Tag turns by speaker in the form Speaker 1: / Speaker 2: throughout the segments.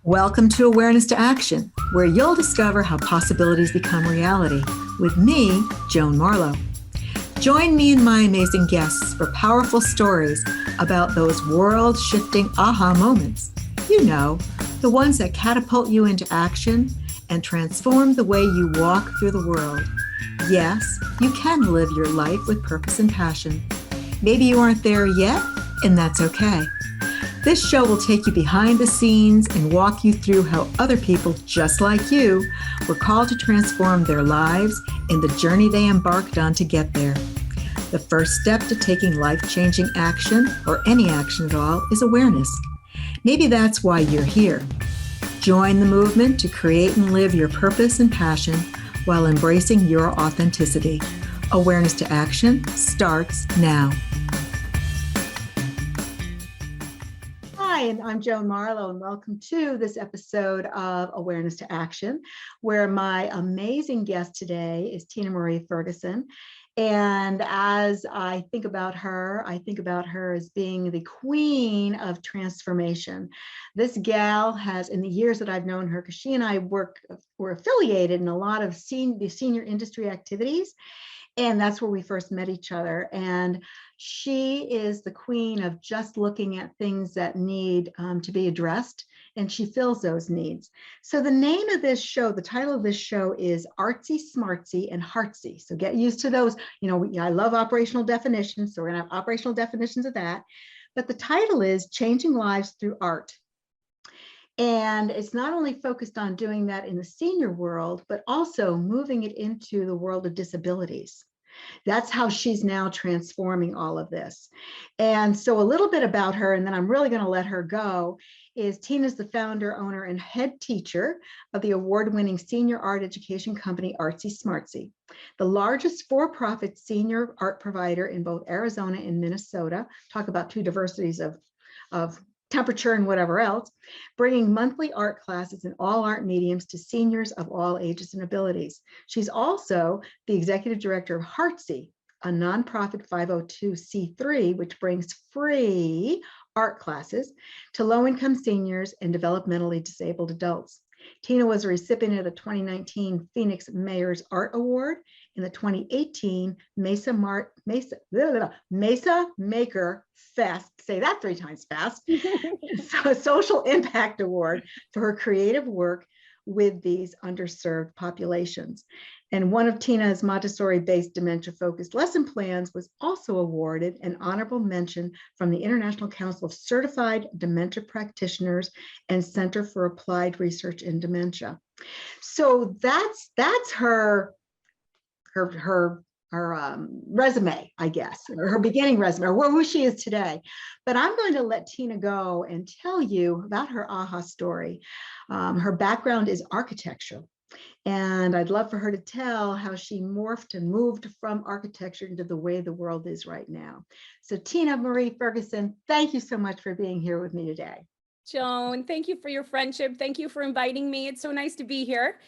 Speaker 1: Welcome to Awareness to Action, where you'll discover how possibilities become reality with me, Joan Marlow. Join me and my amazing guests for powerful stories about those world-shifting aha moments. You know, the ones that catapult you into action and transform the way you walk through the world. Yes, you can live your life with purpose and passion. Maybe you aren't there yet, and that's okay. This show will take you behind the scenes and walk you through how other people just like you were called to transform their lives and the journey they embarked on to get there. The first step to taking life-changing action, or any action at all, is awareness. Maybe that's why you're here. Join the movement to create and live your purpose and passion while embracing your authenticity. Awareness to Action starts now. Hi, and I'm Joan Marlow, and welcome to this episode of Awareness to Action, where my amazing guest today is Tina Marie Ferguson. And as I think about her as being the queen of transformation. This gal has, in the years that I've known her, because she and I were affiliated in a lot of the senior industry activities. And that's where we first met each other. And she is the queen of just looking at things that need to be addressed, and she fills those needs. So the name of this show, the title of this show is Artsy Smartsy and HeARTsy. So get used to those. You know, I love operational definitions, so we're gonna have operational definitions of that. But the title is Changing Lives Through Art. And it's not only focused on doing that in the senior world, but also moving it into the world of disabilities. That's how she's now transforming all of this. And so a little bit about her, and then I'm really going to let her go, is Tina's the founder, owner, and head teacher of the award-winning senior art education company, Artsy Smartsy, the largest for-profit senior art provider in both Arizona and Minnesota. Talk about two diversities of temperature and whatever else, bringing monthly art classes in all art mediums to seniors of all ages and abilities. She's also the executive director of HeARTsy, a nonprofit 502c3, which brings free art classes to low-income seniors and developmentally disabled adults. Tina was a recipient of the 2019 Phoenix Mayor's Art Award and the 2018 Mesa Maker Fest, say that 3 times fast, so a Social Impact Award for her creative work with these underserved populations. And one of Tina's Montessori-based dementia-focused lesson plans was also awarded an honorable mention from the International Council of Certified Dementia Practitioners and Center for Applied Research in Dementia. So that's her resume, I guess, or her beginning resume, or who she is today. But I'm going to let Tina go and tell you about her aha story. Her background is architecture, and I'd love for her to tell how she morphed and moved from architecture into the way the world is right now. So Tina Marie Ferguson, thank you so much for being here with me today.
Speaker 2: Joan, thank you for your friendship. Thank you for inviting me. It's so nice to be here.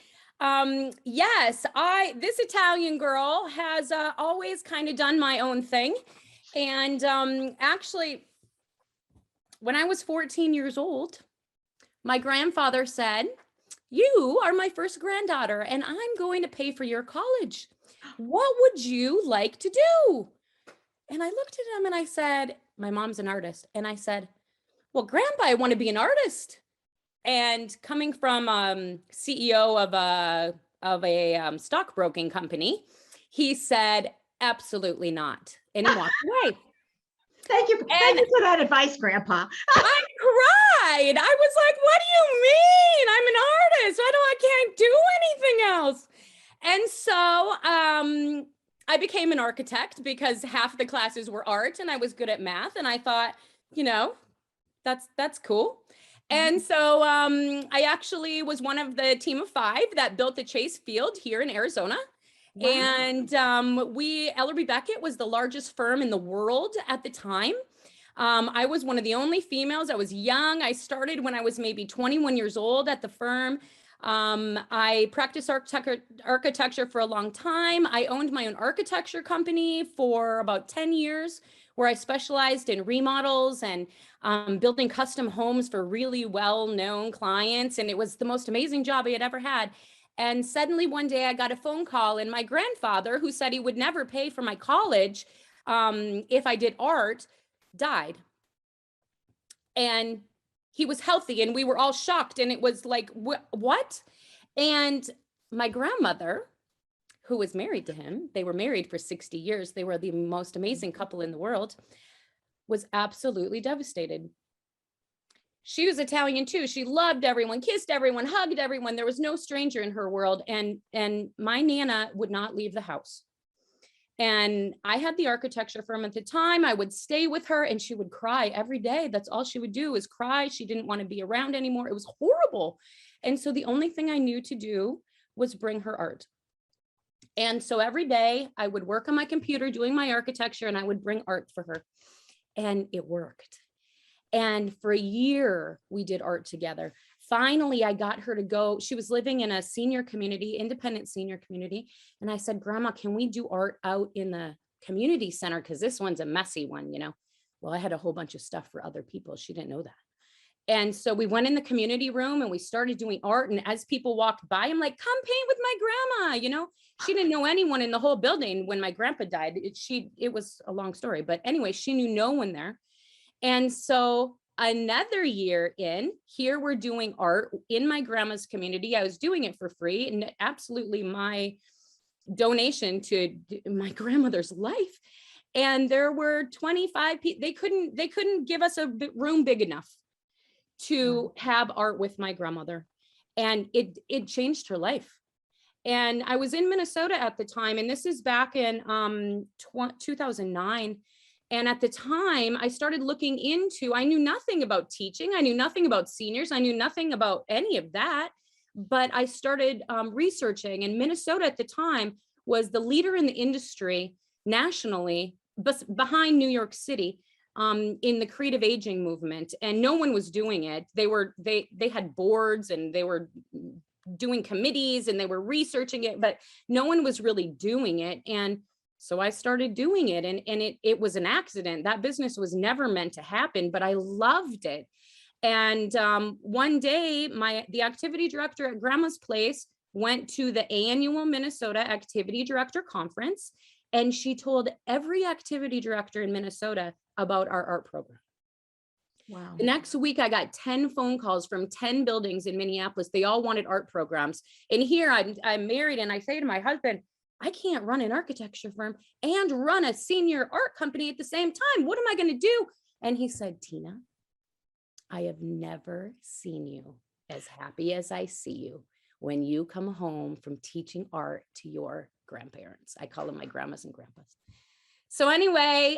Speaker 2: Yes, this Italian girl has always kind of done my own thing. And actually, when I was 14 years old, my grandfather said, "You are my first granddaughter, and I'm going to pay for your college. What would you like to do?" And I looked at him and I said, my mom's an artist. And I said, "Well, Grandpa, I want to be an artist." And coming from CEO of a stockbroking company, he said, "Absolutely not." And he walked away.
Speaker 1: Thank you for that advice, Grandpa.
Speaker 2: I cried. I was like, "What do you mean? I'm an artist. I can't do anything else." And so I became an architect because half the classes were art and I was good at math. And I thought, that's cool. And so I actually was one of the team of 5 that built the Chase Field here in Arizona. Wow. And Ellerby Beckett was the largest firm in the world at the time. I was one of the only females. I was young. I started when I was maybe 21 years old at the firm. I practiced architecture for a long time. I owned my own architecture company for about 10 years, where I specialized in remodels and building custom homes for really well-known clients. And it was the most amazing job I had ever had. And suddenly one day I got a phone call, and my grandfather, who said he would never pay for my college if I did art, died. And he was healthy, and we were all shocked. And it was like, what? And my grandmother, who was married to him, they were married for 60 years. They were the most amazing couple in the world, was absolutely devastated. She was Italian too. She loved everyone, kissed everyone, hugged everyone. There was no stranger in her world. And my Nana would not leave the house. And I had the architecture firm at the time. I would stay with her, and she would cry every day. That's all she would do, is cry. She didn't want to be around anymore. It was horrible. And so the only thing I knew to do was bring her art. And so every day I would work on my computer doing my architecture, and I would bring art for her. And it worked. And for a year, we did art together. Finally, I got her to go. She was living in a senior community, independent senior community. And I said, Grandma, can we do art out in the community center? Because this one's a messy one, you know? Well, I had a whole bunch of stuff for other people. She didn't know that. And so we went in the community room and we started doing art. And as people walked by, I'm like, come paint with my grandma, you know? She didn't know anyone in the whole building when my grandpa died. It was a long story, but anyway, she knew no one there. And so another year in, here we're doing art in my grandma's community. I was doing it for free, and absolutely my donation to my grandmother's life. And there were 25 people. They couldn't give us a room big enough to have art with my grandmother. And it changed her life. And I was in Minnesota at the time, and this is back in 2009. And at the time, I started looking into, I knew nothing about teaching. I knew nothing about seniors. I knew nothing about any of that. But I started researching, and Minnesota at the time was the leader in the industry nationally, behind New York City, in the creative aging movement. And no one was doing it. They had boards, and they were doing committees, and they were researching it, but no one was really doing it. And so I started doing it, and it was an accident. That business was never meant to happen, but I loved it. And one day, the activity director at Grandma's Place went to the annual Minnesota Activity Director Conference, and she told every activity director in Minnesota about our art program.
Speaker 1: Wow.
Speaker 2: The next week, I got 10 phone calls from 10 buildings in Minneapolis. They all wanted art programs. And here I'm married, and I say to my husband, I can't run an architecture firm and run a senior art company at the same time. What am I going to do? And he said, Tina, I have never seen you as happy as I see you when you come home from teaching art to your grandparents. I call them my grandmas and grandpas. So anyway,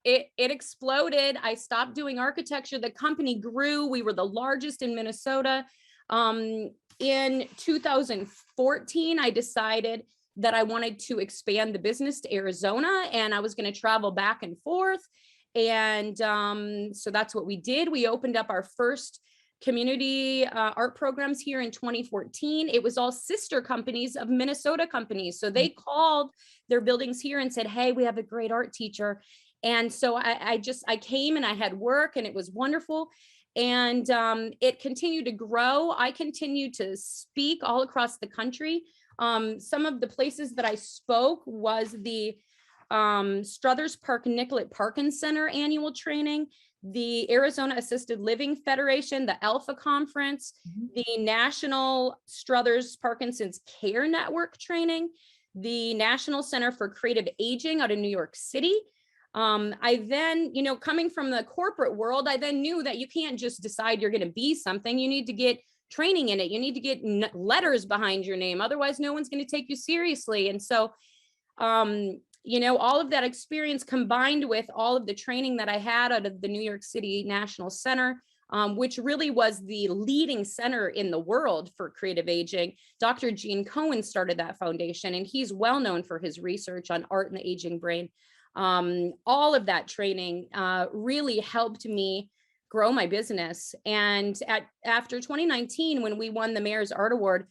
Speaker 2: it exploded. I stopped doing architecture. The company grew. We were the largest in Minnesota. In 2014, I decided that I wanted to expand the business to Arizona, and I was going to travel back and forth. And so that's what we did. We opened up our first community art programs here in 2014. It was all sister companies of Minnesota companies. So they called their buildings here and said, hey, we have a great art teacher. And so I came, and I had work, and it was wonderful. And it continued to grow. I continued to speak all across the country. Some of the places that I spoke was the Struthers Park Nicollet Parkins Center annual training, the Arizona Assisted Living Federation, the Alpha Conference, the National Struthers Parkinson's Care Network training, the National Center for Creative Aging out of New York City. I then, coming from the corporate world, I then knew that you can't just decide you're going to be something. You need to get training in it. You need to get letters behind your name. Otherwise, no one's going to take you seriously. And so, all of that experience combined with all of the training that I had out of the New York City National Center, which really was the leading center in the world for creative aging. Dr. Gene Cohen started that foundation, and he's well known for his research on art and the aging brain. All of that training really helped me grow my business. And after 2019, when we won the Mayor's Art Award,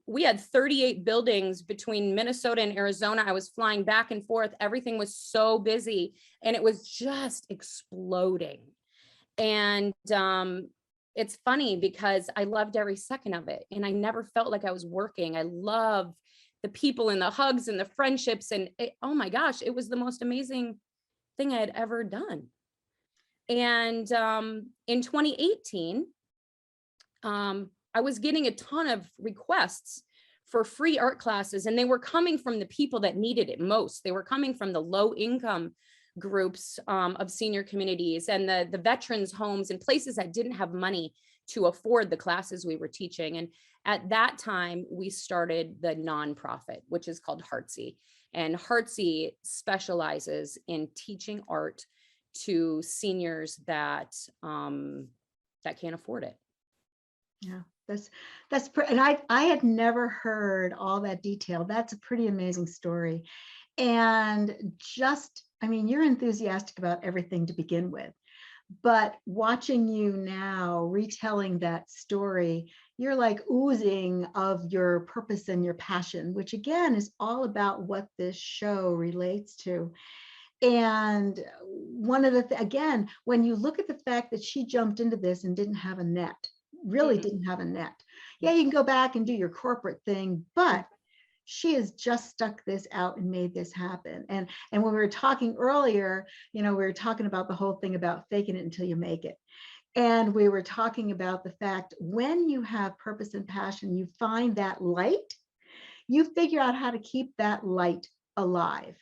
Speaker 2: we had 38 buildings between Minnesota and Arizona. I was flying back and forth. Everything was so busy and it was just exploding. And it's funny because I loved every second of it and I never felt like I was working. I loved the people and the hugs and the friendships and oh my gosh, it was the most amazing thing I had ever done. And in 2018, I was getting a ton of requests for free art classes, and they were coming from the people that needed it most. They were coming from the low income groups of senior communities and the veterans homes and places that didn't have money to afford the classes we were teaching. And at that time, we started the nonprofit, which is called HeARTsy. And HeARTsy specializes in teaching art to seniors that can't afford it.
Speaker 1: Yeah, and I had never heard all that detail. That's a pretty amazing story. And just, I mean, you're enthusiastic about everything to begin with, but watching you now retelling that story, you're like oozing of your purpose and your passion, which again is all about what this show relates to. And one of the, again, when you look at the fact that she jumped into this and didn't have a net, really didn't have a net. Yeah, you can go back and do your corporate thing, but she has just stuck this out and made this happen. And when we were talking earlier, you know, we were talking about the whole thing about faking it until you make it. And we were talking about the fact when you have purpose and passion, you find that light, you figure out how to keep that light alive.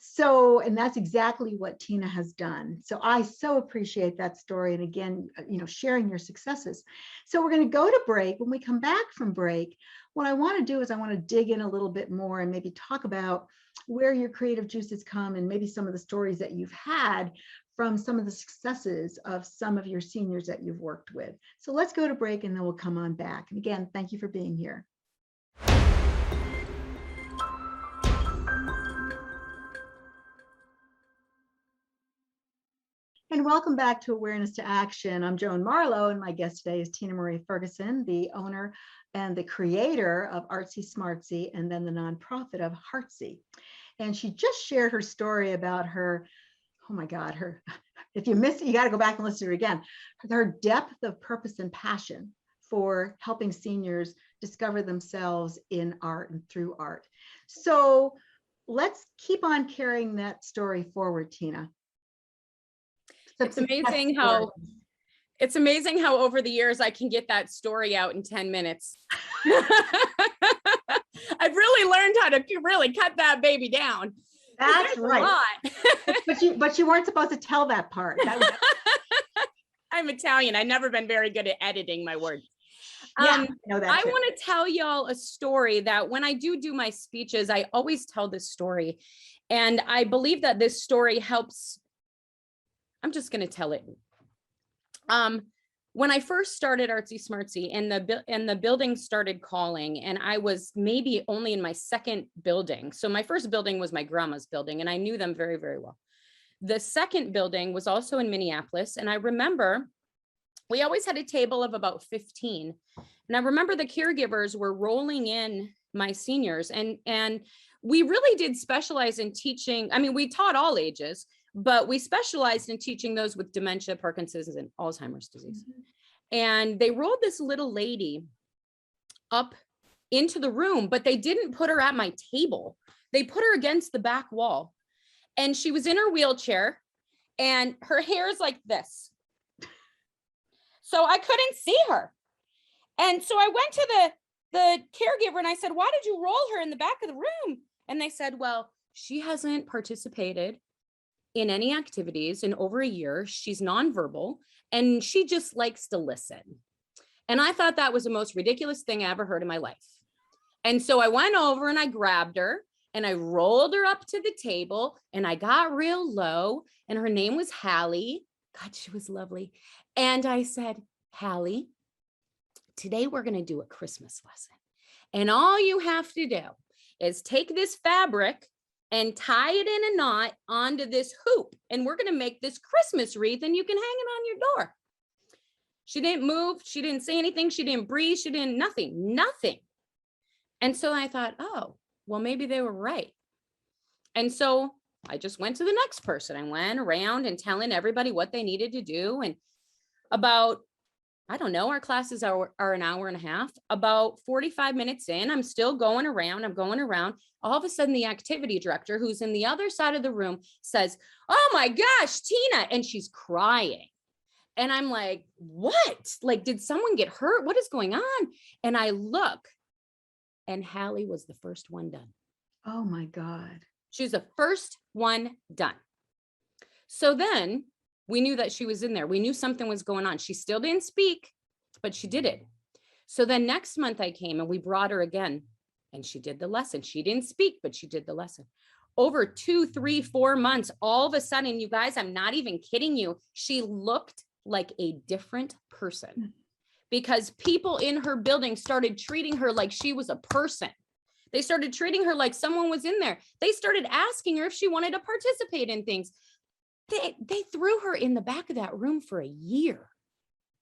Speaker 1: So, and that's exactly what Tina has done. So I so appreciate that story. And again, you know, sharing your successes. So we're going to go to break. When we come back from break, what I want to do is I want to dig in a little bit more and maybe talk about where your creative juices come and maybe some of the stories that you've had from some of the successes of some of your seniors that you've worked with. So let's go to break and then we'll come on back. And again, thank you for being here. And welcome back to Awareness to Action. I'm Joan Marlow, and my guest today is Tina Marie Ferguson, the owner and the creator of Artsy Smartsy, and then the nonprofit of HeARTsy. And she just shared her story about her, oh my God, her, if you missed it, you got to go back and listen to it again. Her depth of purpose and passion for helping seniors discover themselves in art and through art. So let's keep on carrying that story forward, Tina.
Speaker 2: It's amazing how over the years I can get that story out in 10 minutes. I've really learned how to really cut that baby down.
Speaker 1: That's right. but you weren't supposed to tell that part.
Speaker 2: I'm Italian. I've never been very good at editing my words.
Speaker 1: Yeah, I
Speaker 2: want to tell y'all a story that when I do my speeches, I always tell this story. And I believe that this story helps. I'm just going to tell it. When I first started Artsy Smartsy and the building started calling, and I was maybe only in my second building. So my first building was my grandma's building, and I knew them very, very well. The second building was also in Minneapolis. And I remember we always had a table of about 15. And I remember the caregivers were rolling in my seniors, and we really did specialize in teaching. I mean, we taught all ages, but we specialized in teaching those with dementia, Parkinson's, and Alzheimer's disease. Mm-hmm. And they rolled this little lady up into the room, but they didn't put her at my table. They put her against the back wall. And she was in her wheelchair and her hair is like this. So I couldn't see her. And so I went to the caregiver and I said, why did you roll her in the back of the room? And they said, well, she hasn't participated in any activities in over a year. She's nonverbal and she just likes to listen. And I thought that was the most ridiculous thing I ever heard in my life. And so I went over and I grabbed her and I rolled her up to the table and I got real low, and her name was Hallie. God, she was lovely. And I said, Hallie, today we're going to do a Christmas lesson. And all you have to do is take this fabric and tie it in a knot onto this hoop. And we're going to make this Christmas wreath and you can hang it on your door. She didn't move. She didn't say anything. She didn't breathe. She didn't, nothing. And so I thought, oh, well, maybe they were right. And so I just went to the next person. I went around and telling everybody what they needed to do. And about, I don't know, our classes are an hour and a half. About 45 minutes in, I'm still going around. I'm going around. All of a sudden, the activity director, who's in the other side of the room, says, "Oh my gosh, Tina." And she's crying. And I'm like, what? Like, did someone get hurt? What is going on? And I look, and HeARTsy was the first one done.
Speaker 1: Oh my God.
Speaker 2: She was the first one done. So then we knew that she was in there. We knew something was going on. She still didn't speak, but she did it. So then next month I came and we brought her again and she did the lesson. She didn't speak, but she did the lesson. Over 2, 3, 4 months, all of a sudden, you guys, I'm not even kidding you, she looked like a different person because people in her building started treating her like she was a person. They started treating her like someone was in there. They started asking her if she wanted to participate in things. They threw her in the back of that room for a year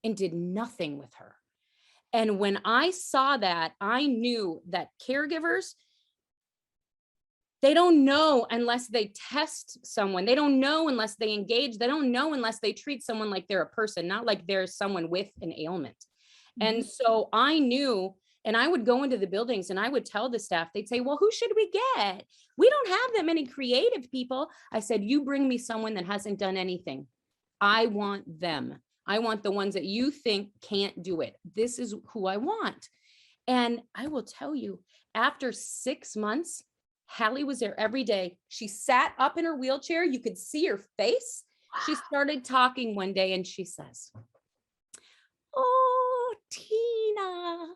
Speaker 2: and did nothing with her. And when I saw that, I knew that caregivers, they don't know unless they test someone. They don't know unless they engage. They don't know unless they treat someone like they're a person, not like they're someone with an ailment. And so I knew, and I would go into the buildings and I would tell the staff, they'd say, well, who should we get? We don't have that many creative people. I said, you bring me someone that hasn't done anything. I want them. I want the ones that you think can't do it. This is who I want. And I will tell you, after 6 months, HeARTsy was there every day. She sat up in her wheelchair. You could see her face. She started talking one day and she says, oh, Tina,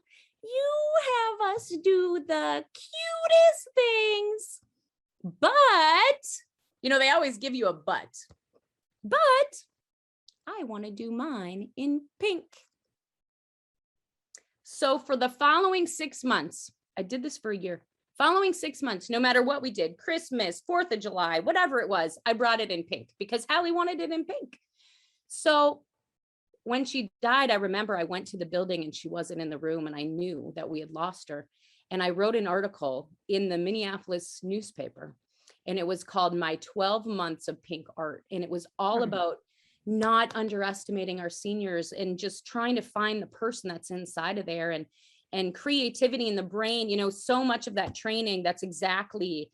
Speaker 2: you have us do the cutest things, but, you know, they always give you a but I want to do mine in pink. So for the following 6 months, I did this for a year. Following 6 months, no matter what we did, Christmas, 4th of July, whatever it was, I brought it in pink because HeARTsy wanted it in pink. So when she died, I remember I went to the building and she wasn't in the room and I knew that we had lost her. And I wrote an article in the Minneapolis newspaper and it was called My 12 Months of Pink Art. And it was all about not underestimating our seniors and just trying to find the person that's inside of there and creativity in the brain. You know, so much of that training, that's exactly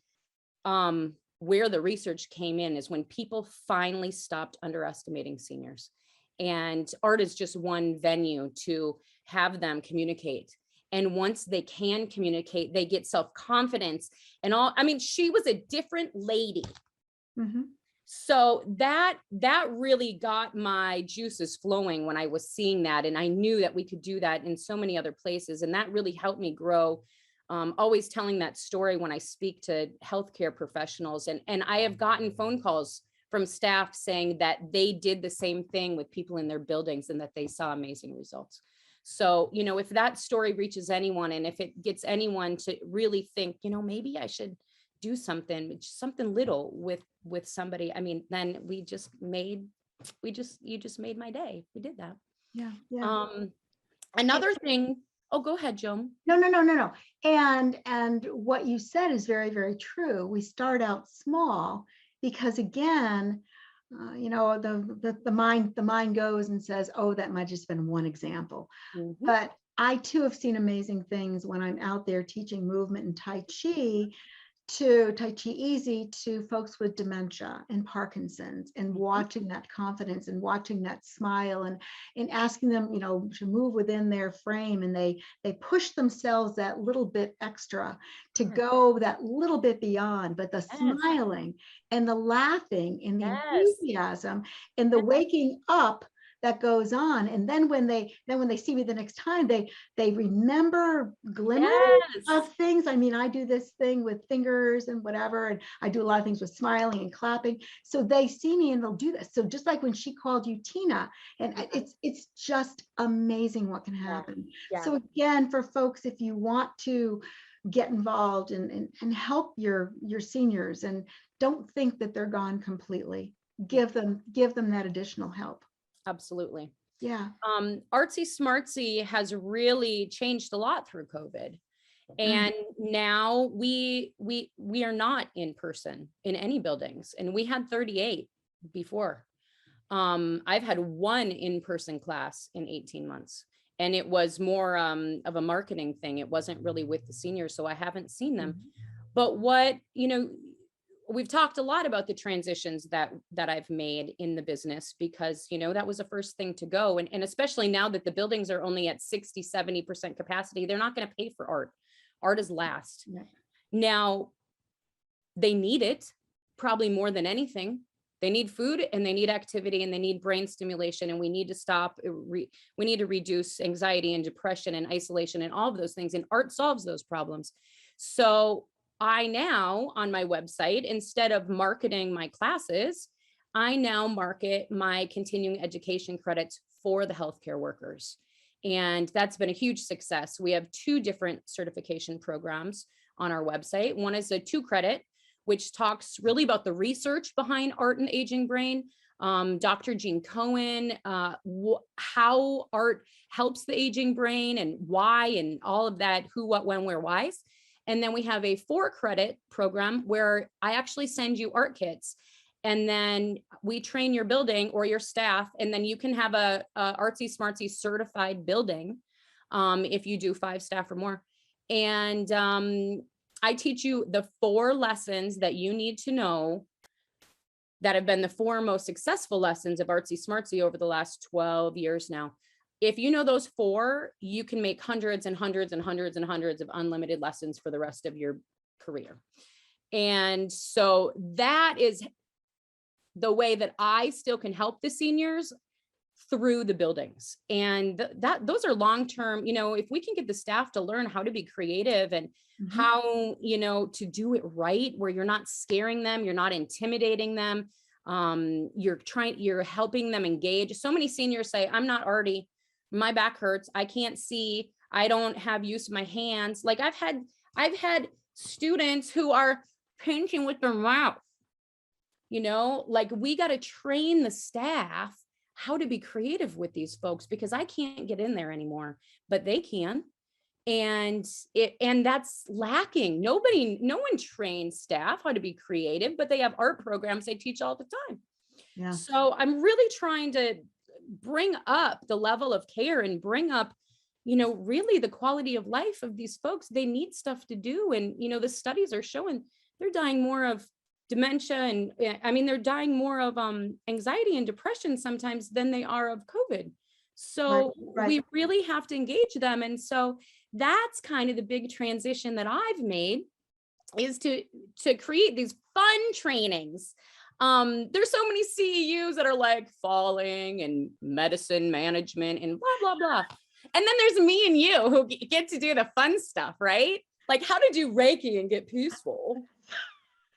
Speaker 2: where the research came in, is when people finally stopped underestimating seniors. And art is just one venue to have them communicate. And once they can communicate, they get self-confidence and all. I mean, she was a different lady. So that really got my juices flowing when I was seeing that. And I knew that we could do that in so many other places. And that really helped me grow. Always telling that story when I speak to healthcare professionals. And I have gotten phone calls from staff saying that they did the same thing with people in their buildings and that they saw amazing results. So, you know, if that story reaches anyone and if it gets anyone to really think, you know, maybe I should do something little with somebody, I mean, then you just made my day. We did that.
Speaker 1: Yeah.
Speaker 2: Another thing. Oh, go ahead, Joan.
Speaker 1: No. And what you said is very, very true. We start out small because again, you know, the mind goes and says, oh, that might just been one example. But I too have seen amazing things when I'm out there teaching movement and Tai Chi Easy to folks with dementia and Parkinson's, and watching that confidence and watching that smile and asking them, you know, to move within their frame, and they push themselves that little bit extra to go that little bit beyond, but the smiling and the laughing and the enthusiasm and the waking up that goes on. And then when they see me the next time, they remember glimmers of things. I mean, I do this thing with fingers and whatever, and I do a lot of things with smiling and clapping. So they see me and they'll do this. So just like when she called you Tina, and it's just amazing what can happen. So again, for folks, if you want to get involved and help your seniors, and don't think that they're gone completely, give them that additional help.
Speaker 2: Absolutely.
Speaker 1: Yeah.
Speaker 2: Artsy Smartsy has really changed a lot through COVID. And now we are not in person in any buildings, and we had 38 before. I've had one in-person class in 18 months, and it was more of a marketing thing. It wasn't really with the seniors, so I haven't seen them. But what, we've talked a lot about the transitions that I've made in the business, because, that was the first thing to go. And especially now that the buildings are only at 60, 70% capacity, they're not going to pay for art. Art is last.
Speaker 1: Yeah.
Speaker 2: Now, they need it probably more than anything. They need food, and they need activity, and they need brain stimulation. And we need to we need to reduce anxiety and depression and isolation and all of those things. And art solves those problems. So I now, on my website, instead of marketing my classes, I now market my continuing education credits for the healthcare workers. And that's been a huge success. We have 2 different certification programs on our website. One is a 2 credit, which talks really about the research behind art and aging brain. Dr. Jean Cohen, how art helps the aging brain and why, and all of that, who, what, when, where, whys. And then we have a 4 credit program where I actually send you art kits, and then we train your building or your staff, and then you can have a Artsy Smartsy certified building if you do 5 staff or more. And I teach you the 4 lessons that you need to know that have been the 4 most successful lessons of Artsy Smartsy over the last 12 years now. If you know those 4, you can make hundreds and hundreds and hundreds and hundreds of unlimited lessons for the rest of your career. And so that is the way that I still can help the seniors through the buildings. And those are long-term, if we can get the staff to learn how to be creative and how, to do it right, where you're not scaring them, you're not intimidating them. You're helping them engage. So many seniors say, I'm not arty. My back hurts. I can't see. I don't have use of my hands. Like I've had students who are painting with their mouth, like we got to train the staff how to be creative with these folks, because I can't get in there anymore, but they can. And that's lacking. No one trains staff how to be creative, but they have art programs they teach all the time. Yeah. So I'm really trying to bring up the level of care and bring up, really the quality of life of these folks. They need stuff to do. And, the studies are showing they're dying more of dementia, and they're dying more of anxiety and depression sometimes than they are of COVID. So we really have to engage them. And so that's kind of the big transition that I've made, is to create these fun trainings. There's so many CEUs that are like falling and medicine management and blah, blah, blah. And then there's me and you who get to do the fun stuff, right? Like how to do Reiki and get peaceful.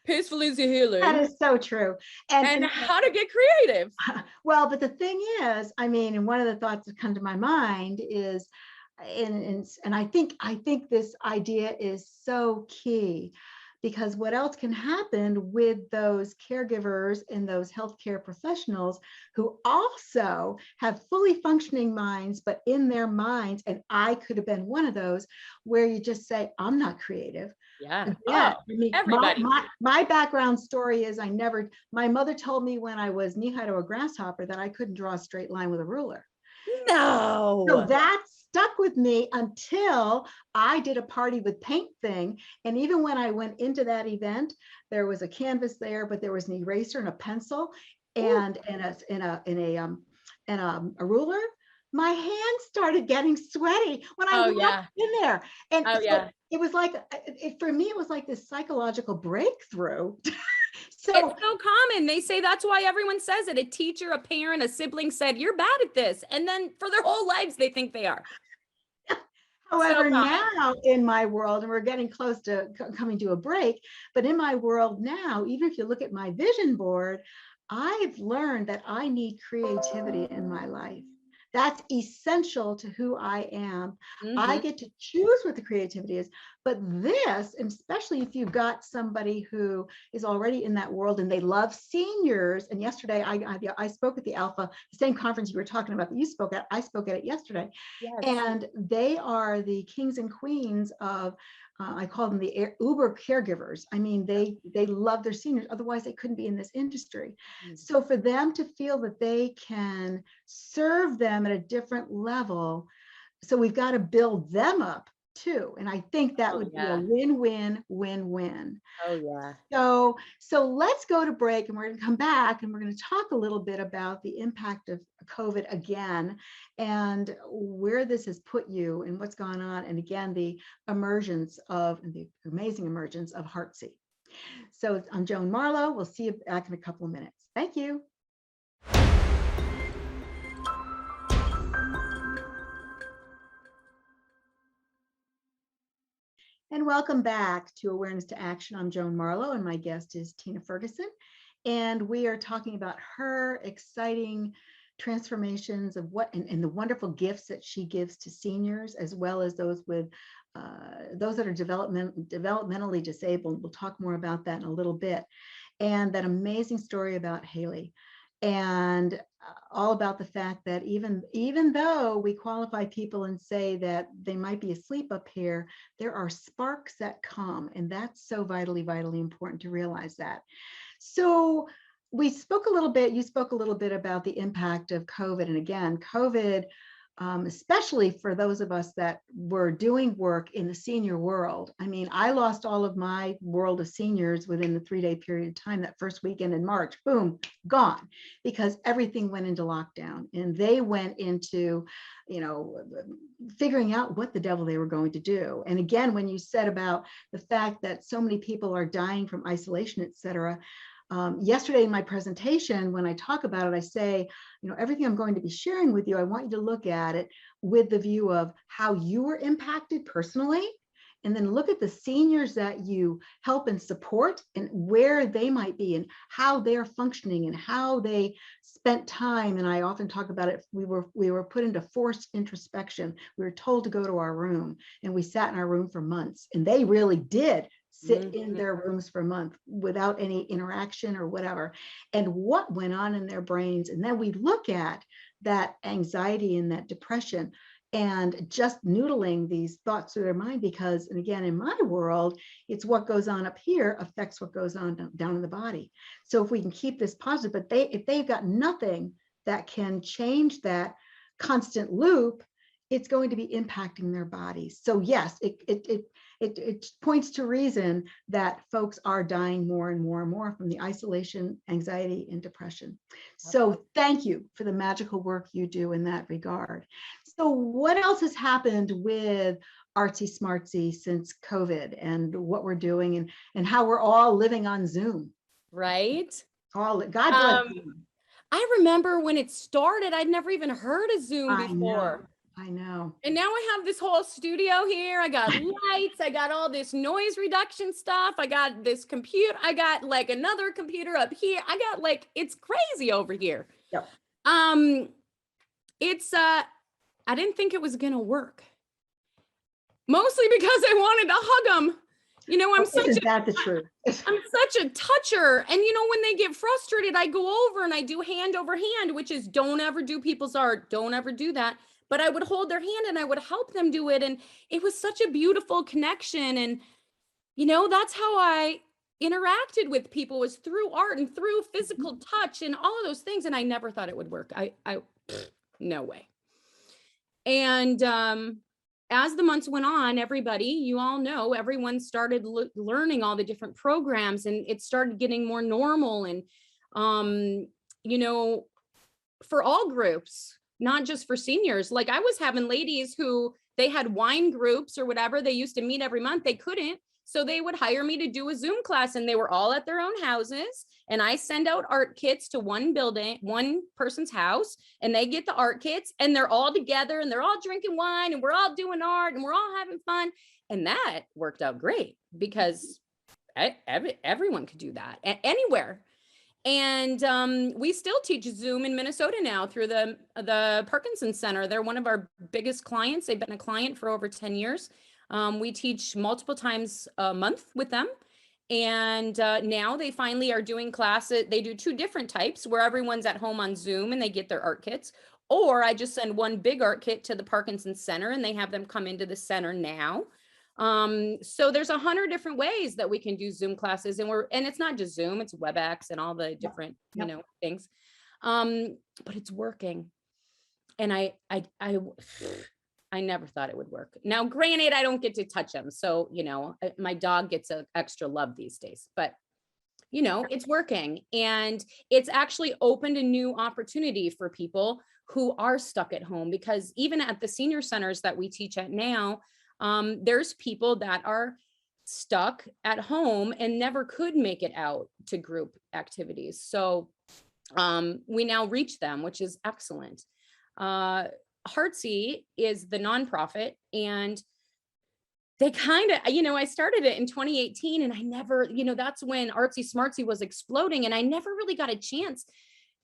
Speaker 2: Peaceful is a healing.
Speaker 1: That is so true.
Speaker 2: And how to get creative.
Speaker 1: Well, but the thing is, and one of the thoughts that come to my mind is, and I think this idea is so key, because what else can happen with those caregivers and those healthcare professionals who also have fully functioning minds, but in their minds, and I could have been one of those, where you just say, I'm not creative.
Speaker 2: Yeah.
Speaker 1: Everybody. My background story is my mother told me when I was knee-high to a grasshopper that I couldn't draw a straight line with a ruler.
Speaker 2: No.
Speaker 1: So that stuck with me until I did a party with paint thing. And even when I went into that event, there was a canvas there, but there was an eraser and a pencil and a ruler. My hands started getting sweaty when I walked in there. And it was like, for me, it was like this psychological breakthrough. So
Speaker 2: it's so common. They say that's why everyone says it. A teacher, a parent, a sibling said, you're bad at this. And then for their whole lives, they think they are.
Speaker 1: However, now in my world, and we're getting close to coming to a break, but in my world now, even if you look at my vision board, I've learned that I need creativity in my life. That's essential to who I am. I
Speaker 2: Mhm.
Speaker 1: get to choose what the creativity is. But this, and especially if you've got somebody who is already in that world and they love seniors. And yesterday I spoke at the Alpha, the same conference you were talking about that you spoke at, I spoke at it yesterday.
Speaker 2: Yes.
Speaker 1: And they are the kings and queens of, I call them the Uber caregivers. I mean, they love their seniors, otherwise they couldn't be in this industry.
Speaker 2: Mm.
Speaker 1: So for them to feel that they can serve them at a different level, so we've got to build them up too. And I think that
Speaker 2: Oh
Speaker 1: would be a
Speaker 2: yeah.
Speaker 1: win-win, win-win.
Speaker 2: Oh yeah.
Speaker 1: So let's go to break, and we're going to come back and we're going to talk a little bit about the impact of COVID again, and where this has put you and what's gone on. And again, the amazing emergence of HeARTsy. So I'm Joan Marlow. We'll see you back in a couple of minutes. Thank you. And welcome back to Awareness to Action. I'm Joan Marlow, and my guest is Tina Ferguson. And we are talking about her exciting transformations of what and the wonderful gifts that she gives to seniors, as well as those with those that are developmentally disabled. We'll talk more about that in a little bit. And that amazing story about Haley, and all about the fact that even though we qualify people and say that they might be asleep up here, there are sparks that come, and that's so vitally important to realize that. So you spoke a little bit about the impact of COVID. And again, COVID, especially for those of us that were doing work in the senior world. I mean, I lost all of my world of seniors within the 3-day period of time. That first weekend in March, boom, gone, because everything went into lockdown, and they went into, figuring out what the devil they were going to do. And again, when you said about the fact that so many people are dying from isolation, et cetera, yesterday in my presentation, when I talk about it, I say, everything I'm going to be sharing with you, I want you to look at it with the view of how you were impacted personally, and then look at the seniors that you help and support and where they might be and how they're functioning and how they spent time. And I often talk about it. We were put into forced introspection. We were told to go to our room, and we sat in our room for months, and they really did sit in their rooms for a month without any interaction or whatever, and what went on in their brains. And then we look at that anxiety and that depression, and just noodling these thoughts through their mind, because, and again, in my world, it's what goes on up here affects what goes on down in the body. So if we can keep this positive, but if they've got nothing that can change that constant loop, it's going to be impacting their bodies. So yes, it points to reason that folks are dying more and more from the isolation, anxiety, and depression. So thank you for the magical work you do in that regard. So what else has happened with Artsy Smartsy since COVID, and what we're doing, and how we're all living on Zoom?
Speaker 2: Right.
Speaker 1: God bless you.
Speaker 2: I remember when it started, I'd never even heard of Zoom before.
Speaker 1: I know.
Speaker 2: And now I have this whole studio here. I got lights. I got all this noise reduction stuff. I got this computer. I got like another computer up here. I got like, it's crazy over here.
Speaker 1: Yep.
Speaker 2: I didn't think it was going to work. Mostly because I wanted to hug them.
Speaker 1: Isn't that the truth?
Speaker 2: I'm such a toucher. And when they get frustrated, I go over and I do hand over hand, which is don't ever do people's art. Don't ever do that. But I would hold their hand and I would help them do it. And it was such a beautiful connection. And, that's how I interacted with people, was through art and through physical touch and all of those things. And I never thought it would work. No way. And as the months went on, everyone started learning all the different programs, and it started getting more normal. And, for all groups, not just for seniors. Like I was having ladies who they had wine groups or whatever. They used to meet every month. They couldn't. So they would hire me to do a Zoom class, and they were all at their own houses. And I send out art kits to one person's house, and they get the art kits, and they're all together, and they're all drinking wine, and we're all doing art, and we're all having fun. And that worked out great because everyone could do that anywhere. And we still teach Zoom in Minnesota now through the Ferguson Center. They're one of our biggest clients. They've been a client for over 10 years. We teach multiple times a month with them. And now they finally are doing classes. They do 2 different types where everyone's at home on Zoom and they get their art kits. Or I just send one big art kit to the Ferguson Center and they have them come into the center now. So there's 100 different ways that we can do Zoom classes, and it's not just Zoom, it's WebEx and all the different, things. But it's working. And I never thought it would work. Now, granted, I don't get to touch them. So, my dog gets an extra love these days, but it's working. And it's actually opened a new opportunity for people who are stuck at home, because even at the senior centers that we teach at now, there's people that are stuck at home and never could make it out to group activities. So we now reach them, which is excellent. HeARTsy is the nonprofit, and they kind of, I started it in 2018, and I never, that's when Artsy Smartsy was exploding, and I never really got a chance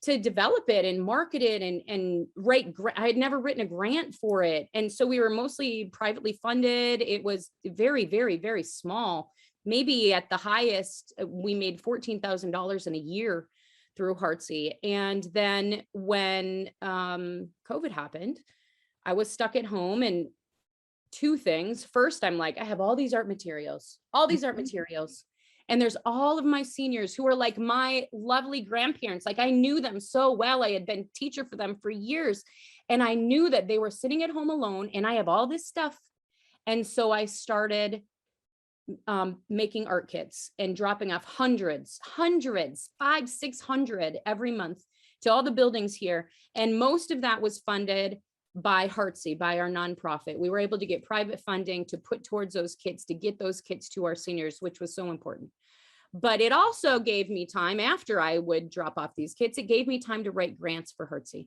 Speaker 2: to develop it and market it and write. I had never written a grant for it. And so we were mostly privately funded. It was very, very, very small. Maybe at the highest, we made $14,000 in a year through HeARTsy. And then when COVID happened, I was stuck at home, and 2 things. First, I'm like, I have all these art materials. And there's all of my seniors who are like my lovely grandparents. Like, I knew them so well. I had been teacher for them for years. And I knew that they were sitting at home alone, and I have all this stuff. And so I started making art kits and dropping off hundreds, 500, 600 every month to all the buildings here. And most of that was funded by HeARTsy, by our nonprofit. We were able to get private funding to put towards those kits, to get those kits to our seniors, which was so important. But it also gave me time, after I would drop off these kits, it gave me time to write grants for HeARTsy.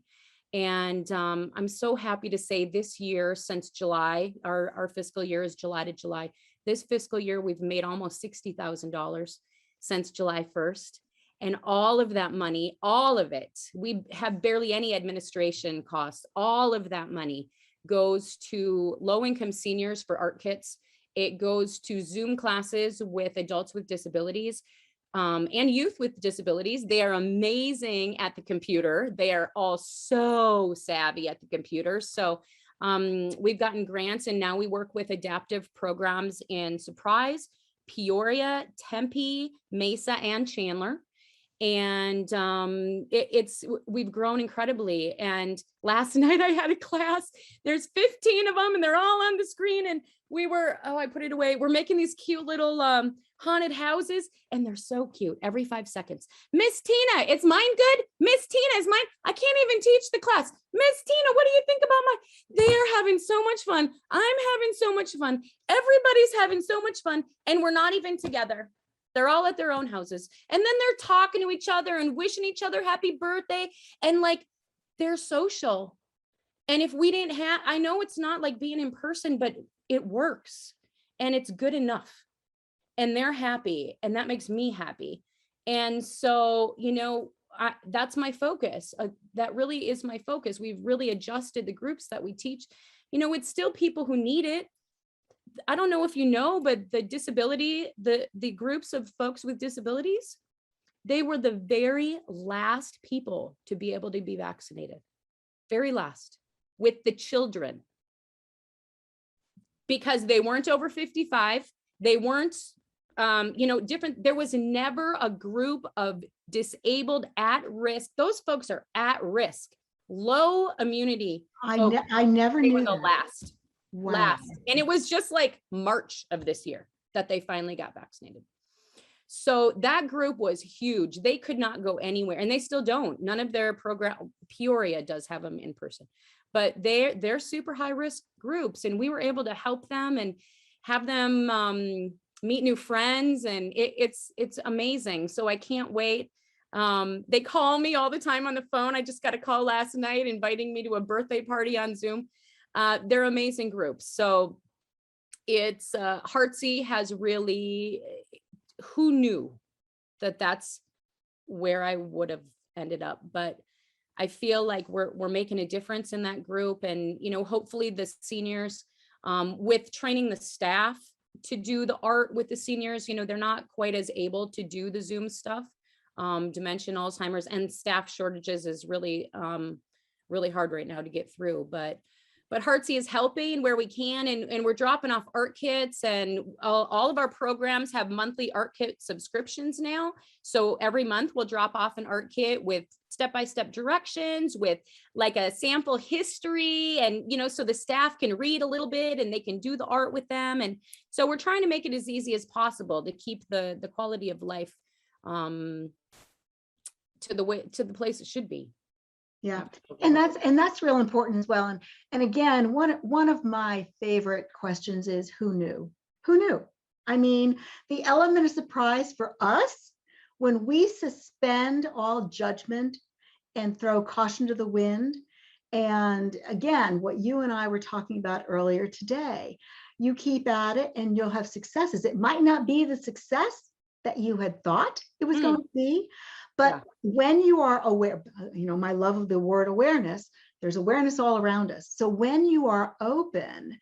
Speaker 2: And I'm so happy to say this year, since July, our fiscal year is July to July. This fiscal year, we've made almost $60,000 since July 1st. And all of that money, all of it, we have barely any administration costs. All of that money goes to low-income seniors for art kits. It goes to Zoom classes with adults with disabilities and youth with disabilities. They are amazing at the computer. They are all so savvy at the computer. So we've gotten grants, and now we work with adaptive programs in Surprise, Peoria, Tempe, Mesa, and Chandler. And we've grown incredibly. And last night I had a class, there's 15 of them, and they're all on the screen. And I put it away. We're making these cute little haunted houses, and they're so cute. Every 5 seconds, Miss Tina, it's mine good? Miss Tina, is mine? I can't even teach the class. Miss Tina, what do you think about they are having so much fun. I'm having so much fun. Everybody's having so much fun, and we're not even together. They're all at their own houses. And then they're talking to each other and wishing each other happy birthday. And like, they're social. And if we didn't have, I know it's not like being in person, but it works and it's good enough. And they're happy. And that makes me happy. And so, that's my focus. That really is my focus. We've really adjusted the groups that we teach. It's still people who need it. I don't know if you know, but the groups of folks with disabilities, they were the very last people to be able to be vaccinated. Very last, with the children. Because they weren't over 55. They weren't, different. There was never a group of disabled at risk. Those folks are at risk, low immunity.
Speaker 1: I never knew
Speaker 2: the
Speaker 1: that.
Speaker 2: last.
Speaker 1: Wow.
Speaker 2: Last. And it was just like March of this year that they finally got vaccinated. So that group was huge. They could not go anywhere, and they still don't. None of their program, Peoria does have them in person, but they're super high risk groups. And we were able to help them and have them meet new friends. And it's amazing. So I can't wait. They call me all the time on the phone. I just got a call last night inviting me to a birthday party on Zoom. They're amazing groups. So it's HeARTsy has really, who knew that's where I would have ended up. But I feel like we're making a difference in that group. And, hopefully the seniors, with training the staff to do the art with the seniors, they're not quite as able to do the Zoom stuff. Dementia, Alzheimer's, and staff shortages is really, really hard right now to get through. But HeARTsy is helping where we can, and we're dropping off art kits, and all of our programs have monthly art kit subscriptions now. So every month we'll drop off an art kit with step-by-step directions, with like a sample history, and so the staff can read a little bit and they can do the art with them. And so we're trying to make it as easy as possible to keep the quality of life to the place it should be.
Speaker 1: Yeah. And that's real important as well. And again, one of my favorite questions is, who knew? Who knew? I mean, the element of surprise for us, when we suspend all judgment and throw caution to the wind. And again, what you and I were talking about earlier today, you keep at it and you'll have successes. It might not be the success that you had thought it was going to be, but when you are aware, my love of the word awareness, there's awareness all around us. So when you are open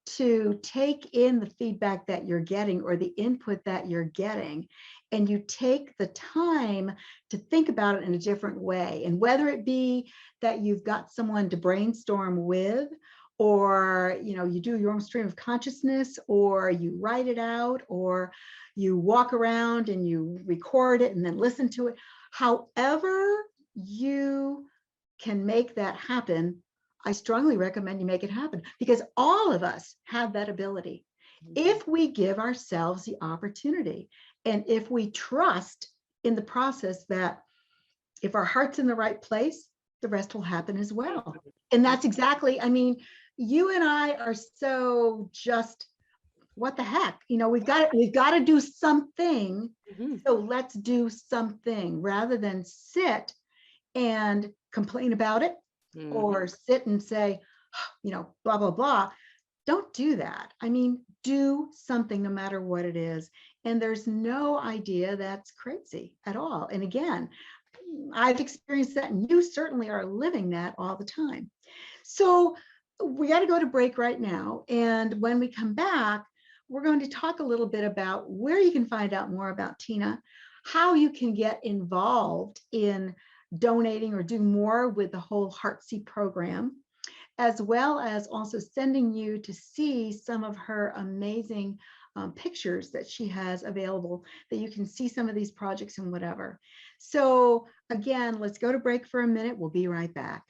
Speaker 1: to take in the feedback that you're getting or the input that you're getting, and you take the time to think about it in a different way, and whether it be that you've got someone to brainstorm with, or you do your own stream of consciousness, or you write it out, or you walk around and you record it and then listen to it, however you can make that happen, I strongly recommend you make it happen, because all of us have that ability if we give ourselves the opportunity, and if we trust in the process that if our heart's in the right place, the rest will happen as well. And that's exactly, I mean, you and I are so just, what the heck, we've got to do something. So let's do something, rather than sit and complain about it, or sit and say, blah, blah, blah. Don't do that. I mean, do something no matter what it is. And there's no idea that's crazy at all. And again, I've experienced that, and you certainly are living that all the time. So we got to go to break right now. And when we come back, we're going to talk a little bit about where you can find out more about Tina, how you can get involved in donating or do more with the whole HeARTsy program, as well as also sending you to see some of her amazing pictures that she has available, that you can see some of these projects and whatever. So again, let's go to break for a minute. We'll be right back.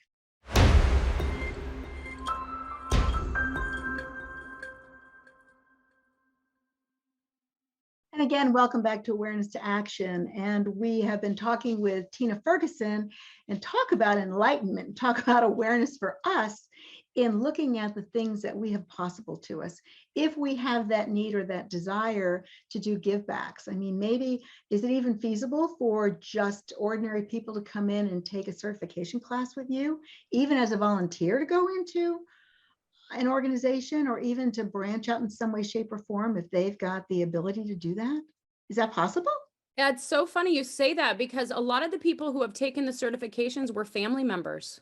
Speaker 1: And again, welcome back to Awareness to Action. And we have been talking with Tina Ferguson, and talk about enlightenment, talk about awareness for us in looking at the things that we have possible to us. If we have that need or that desire to do give backs, I mean, maybe, is it even feasible for just ordinary people to come in and take a certification class with you, even as a volunteer, to go into an organization, or even to branch out in some way, shape, or form if they've got the ability to do that? Is that possible?
Speaker 2: Yeah, it's so funny you say that, because a lot of the people who have taken the certifications were family members.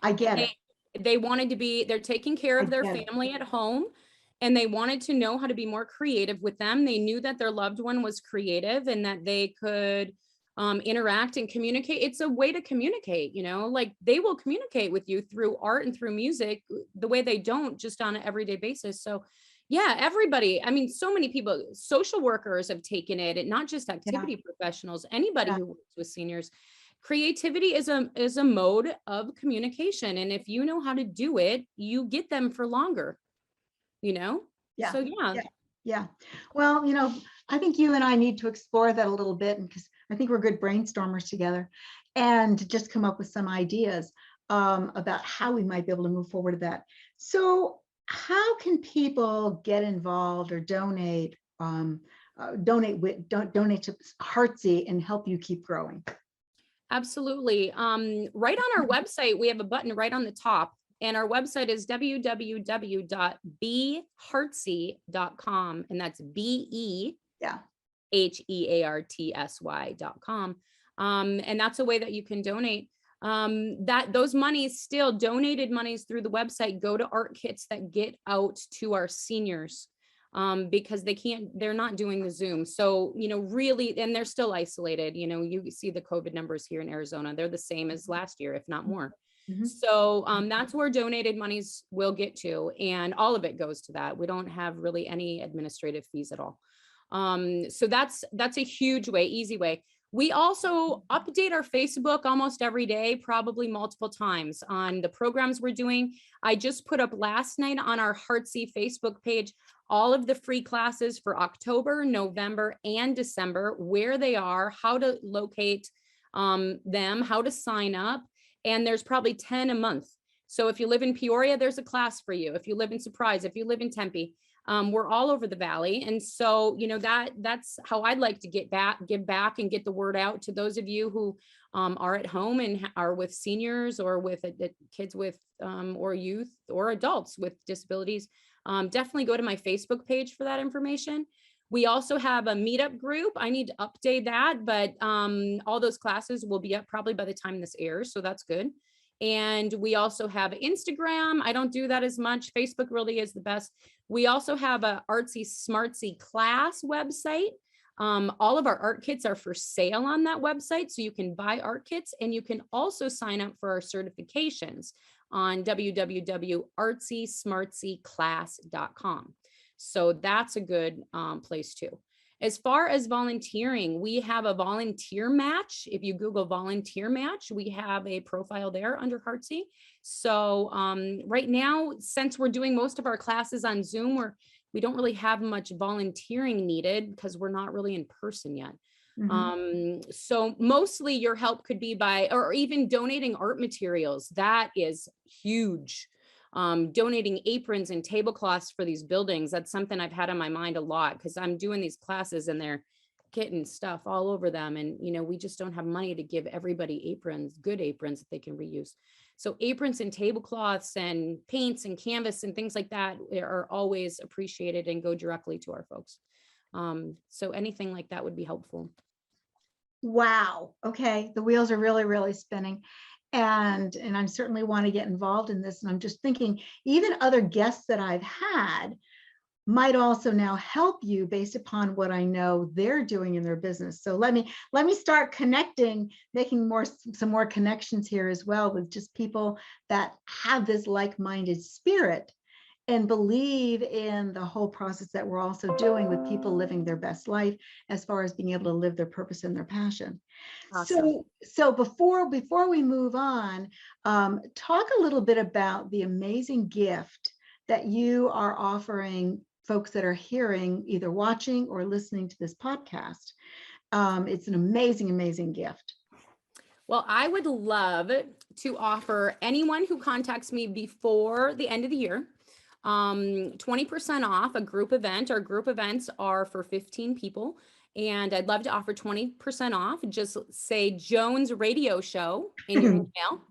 Speaker 1: I get it.
Speaker 2: They wanted to be, they're taking care of their family at home, and they wanted to know how to be more creative with them. They knew that their loved one was creative and that they could interact and communicate. It's a way to communicate, like they will communicate with you through art and through music the way they don't just on an everyday basis. So yeah, everybody, I mean, so many people, social workers have taken it, and not just activity professionals, anybody who works with seniors. Creativity is a mode of communication. And if you know how to do it, you get them for longer, Yeah. So
Speaker 1: yeah. Well, I think you and I need to explore that a little bit, because I think we're good brainstormers together, and just come up with some ideas about how we might be able to move forward to that. So how can people get involved or donate to HeARTsy and help you keep growing?
Speaker 2: Absolutely. Right on our website, we have a button right on the top, and our website is www.BeHeARTsy.com, and that's BeHeARtsy.com. And that's a way that you can donate. That those monies, still donated monies through the website, go to art kits that get out to our seniors, because they're not doing the Zoom. So, really, and they're still isolated. You see the COVID numbers here in Arizona, they're the same as last year, if not more.
Speaker 1: Mhm.
Speaker 2: So that's where donated monies will get to, and all of it goes to that. We don't have really any administrative fees at all. So that's a huge way, easy way. We also update our Facebook almost every day, probably multiple times, on the programs we're doing. I just put up last night on our HeARTsy Facebook page all of the free classes for October, November, and December, where they are, how to locate them, how to sign up. And there's probably 10 a month. So if you live in Peoria, there's a class for you. If you live in Surprise, if you live in Tempe, we're all over the valley. And so, that's how I'd like to give back and get the word out to those of you who are at home and are with seniors, or with kids with, or youth or adults with disabilities. Definitely go to my Facebook page for that information. We also have a meetup group. I need to update that, but all those classes will be up probably by the time this airs. So that's good. And we also have Instagram. I don't do that as much. Facebook really is the best. We also have a Artsy Smartsy class website. All of our art kits are for sale on that website. So you can buy art kits, and you can also sign up for our certifications on www.artsysmartsyclass.com. So that's a good place too. As far as volunteering, we have a volunteer match. If you Google volunteer match, we have a profile there under HeARTsy. So right now, since we're doing most of our classes on Zoom, we don't really have much volunteering needed because we're not really in person yet. So mostly your help could be by, or even donating art materials. That is huge. Donating aprons and tablecloths for these buildings. That's something I've had on my mind a lot, because I'm doing these classes and they're getting stuff all over them. And, we just don't have money to give everybody aprons, good aprons that they can reuse. So aprons and tablecloths and paints and canvas and things like that are always appreciated and go directly to our folks. So anything like that would be helpful.
Speaker 1: Wow. Okay. The wheels are really, really spinning. And I certainly want to get involved in this. And I'm just thinking, even other guests that I've had might also now help you based upon what I know they're doing in their business. So let me start connecting, making some more connections here as well, with just people that have this like-minded spirit and believe in the whole process that we're also doing with people living their best life, as far as being able to live their purpose and their passion.
Speaker 2: Awesome.
Speaker 1: So before we move on, talk a little bit about the amazing gift that you are offering folks that are either watching or listening to this podcast. It's an amazing, amazing gift.
Speaker 2: Well, I would love to offer anyone who contacts me before the end of the year 20% off a group event. Our group events are for 15 people. And I'd love to offer 20% off. Just say Joan's Radio Show in your email,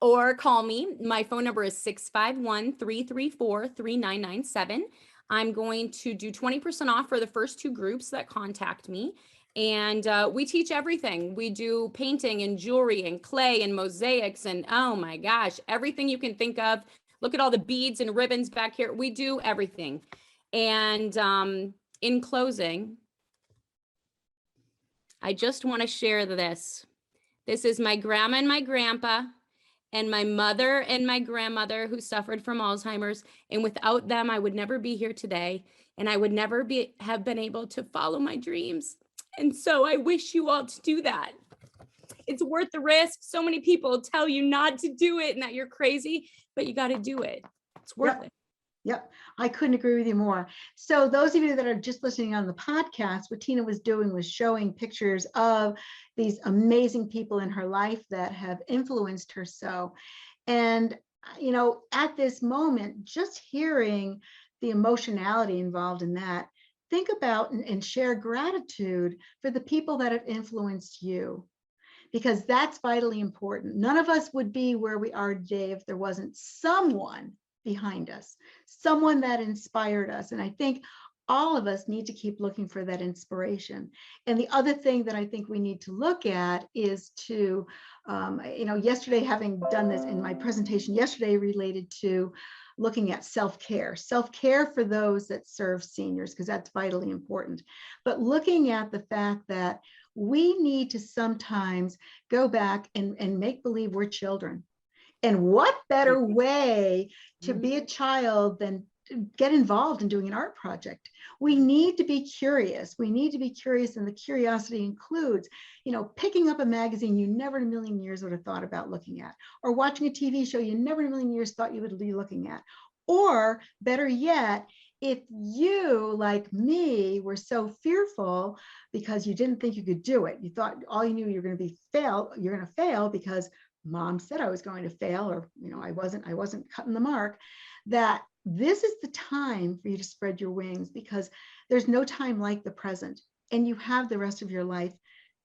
Speaker 2: or call me. My phone number is 651-334-3997. I'm going to do 20% off for the first 2 groups that contact me. And we teach everything. We do painting and jewelry and clay and mosaics and, oh my gosh, everything you can think of. Look at all the beads and ribbons back here. We do everything. And in closing, I just want to share this. This is my grandma and my grandpa and my mother and my grandmother who suffered from Alzheimer's. And without them, I would never be here today. And I would never have been able to follow my dreams. And so I wish you all to do that. It's worth the risk. So many people tell you not to do it and that you're crazy, but you got to do it. It's worth it.
Speaker 1: Yep, I couldn't agree with you more. So those of you that are just listening on the podcast, what Tina was doing was showing pictures of these amazing people in her life that have influenced her so. And, at this moment, just hearing the emotionality involved in that, think about and share gratitude for the people that have influenced you, because that's vitally important. None of us would be where we are today if there wasn't someone behind us, someone that inspired us. And I think all of us need to keep looking for that inspiration. And the other thing that I think we need to look at is to, yesterday, having done this in my presentation yesterday related to looking at self-care for those that serve seniors, because that's vitally important. But looking at the fact that we need to sometimes go back and make believe we're children. And what better way to be a child than get involved in doing an art project? We need to be curious. We need to be curious, and the curiosity includes, picking up a magazine you never in a million years would have thought about looking at, or watching a TV show you never in a million years thought you would be looking at. Or better yet, if you, like me, were so fearful because you didn't think you could do it, you thought all you knew you're going to fail because mom said I was going to fail, or I wasn't cutting the mark, that this is the time for you to spread your wings, because there's no time like the present, and you have the rest of your life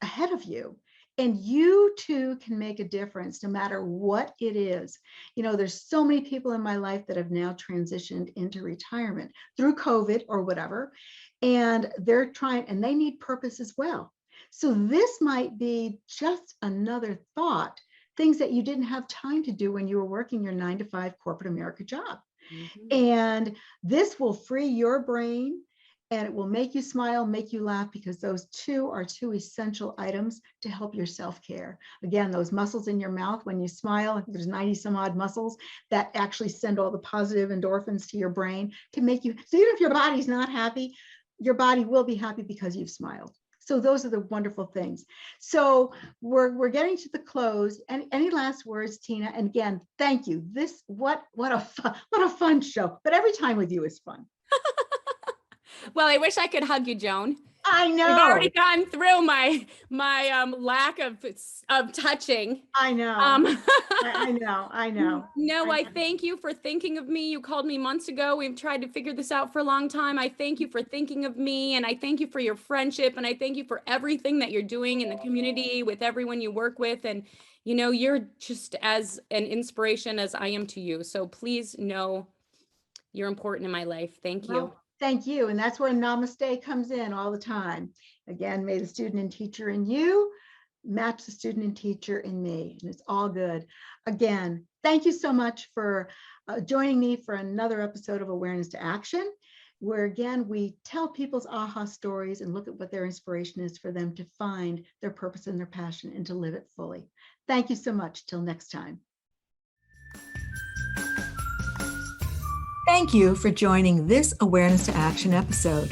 Speaker 1: ahead of you. And you too can make a difference no matter what it is. There's so many people in my life that have now transitioned into retirement through COVID or whatever, and they're trying, and they need purpose as well. So this might be just another thought, things that you didn't have time to do when you were working your 9-to-5 corporate America job. And this will free your brain, and it will make you smile, make you laugh, because those are two essential items to help your self-care. Again, those muscles in your mouth when you smile, there's 90 some odd muscles that actually send all the positive endorphins to your brain to make you, so even if your body's not happy, your body will be happy because you've smiled. So those are the wonderful things. So we're getting to the close. And any last words, Tina? And again, thank you. What a fun show. But every time with you is fun.
Speaker 2: Well, I wish I could hug you, Joan.
Speaker 1: I know.
Speaker 2: We've already gone through my lack of touching.
Speaker 1: I know. I know.
Speaker 2: No, I thank you for thinking of me. You called me months ago. We've tried to figure this out for a long time. I thank you for thinking of me, and I thank you for your friendship, and I thank you for everything that you're doing in the community with everyone you work with. And you're just as an inspiration as I am to you. So please know you're important in my life. Thank you.
Speaker 1: Well, thank you. And that's where namaste comes in all the time. Again, may the student and teacher in you match the student and teacher in me. And it's all good. Again, thank you so much for joining me for another episode of Awareness to Action, where again, we tell people's aha stories and look at what their inspiration is for them to find their purpose and their passion and to live it fully. Thank you so much. Till next time. Thank you for joining this Awareness to Action episode.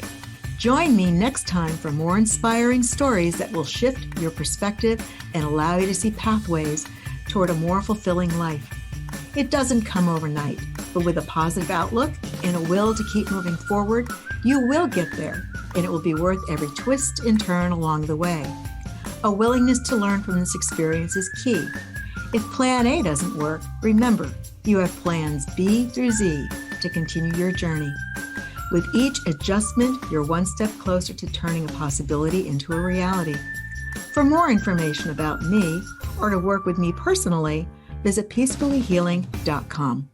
Speaker 1: Join me next time for more inspiring stories that will shift your perspective and allow you to see pathways toward a more fulfilling life. It doesn't come overnight, but with a positive outlook and a will to keep moving forward, you will get there, and it will be worth every twist and turn along the way. A willingness to learn from this experience is key. If plan A doesn't work, remember, you have plans B through Z to continue your journey. With each adjustment, you're one step closer to turning a possibility into a reality. For more information about me or to work with me personally, visit peacefullyhealing.com.